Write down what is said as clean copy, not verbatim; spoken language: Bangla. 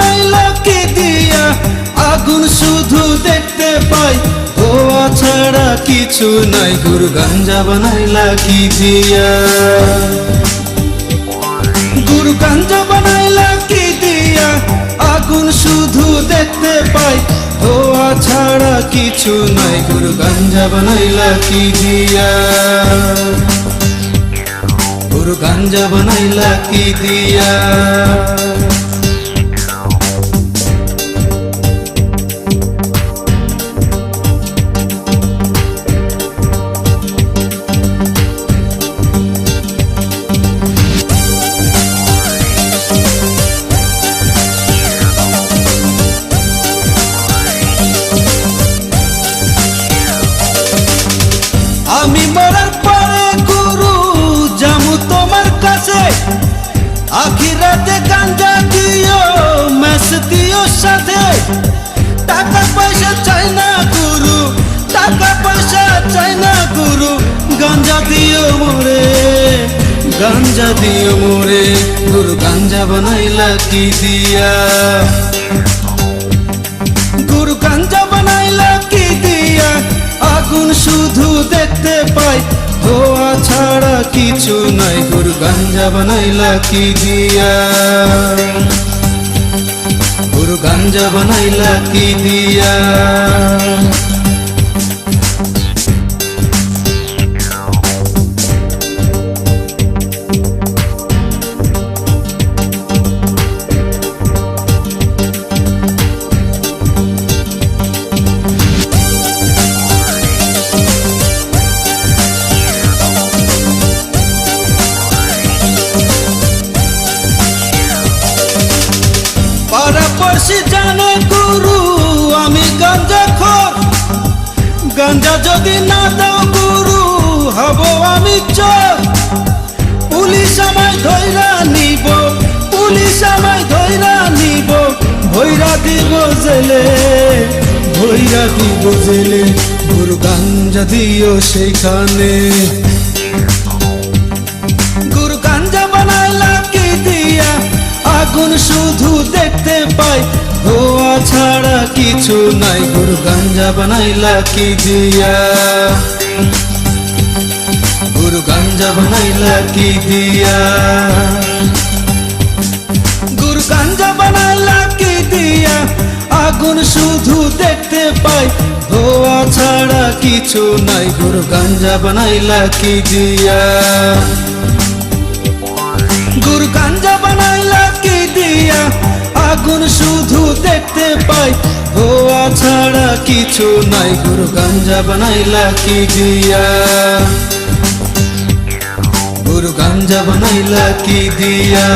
বানাইলা কি দিয়া, আগুন শুধু দেখতে পাই, ধোয়া ছাড়া কিছু নাই। গুরু গাঞ্জা বানাইলা কি দিয়া, গুরু গাঞ্জা বানাইলা কি দিয়া, আগুন শুধু দেখতে পাই, ধোয়া ছাড়া কিছু নাই। গুরু গাঞ্জা বানাইলা কি দিয়া, গুরু গাঞ্জা বানাইলা কি দিয়া। আমি মরার পরে গুরু যামু তোমার কাছে, আখিরাতে গাঞ্জা দিও, মেস দিও সাথে। টাকা পয়সা চাই না গুরু, টাকা পয়সা চাই না গুরু, গাঞ্জা দিও মোরে, গাঞ্জা দিও মোরে। গুরু গাঞ্জা বানাইলা কি দিয়া, গুরু গাঞ্জা বানাইলা কি দিয়া, আগুন শুধু দেখতে পাই, ধোয়া ছাড়া কিছু নাই। গুরু গাঞ্জা বানাইলা কি দিয়া, গুরু গাঞ্জা বানাইলা কি দিয়া। পাড়াপড়শি জানে গুরু আমি গাঞ্জাখোর, গাঞ্জা যদি না দাও গুরু হব আমি চোর। পুলিশ আমায় ধইরা নিব, পুলিশ আমায় ধইরা নিব, ভইরা দিব জেলে, ভইরা দিব জেলে। গুরু গাঞ্জা দিও সেইখানে, গুরু গাঞ্জা বানাইলা কি দিয়া, আগুন শুধু দেখতে পাই, ধোয়া ছাড়া কিছু নাই। গুরু গাঞ্জা বানাইলা কি দিয়া, গুরু গাঞ্জা বানাইলা কি দিয়া, গুরু গাঞ্জা বানাইলা কি দিয়া, আগুন শুধু দেখতে পাই, ধোয়া ছাড়া কিছু নাই। গুরু গাঞ্জা বানাইলা কি দিয়া, গুরু গাঞ্জা বানাইলা কি দিয়া, আগুন শুধু দেখতে পাই, ধোয়া ছাড়া কিছু নাই। গুরু গাঞ্জা বানাইলা কি দিয়া, গুরু গাঞ্জা বানাইলা কি দিয়া।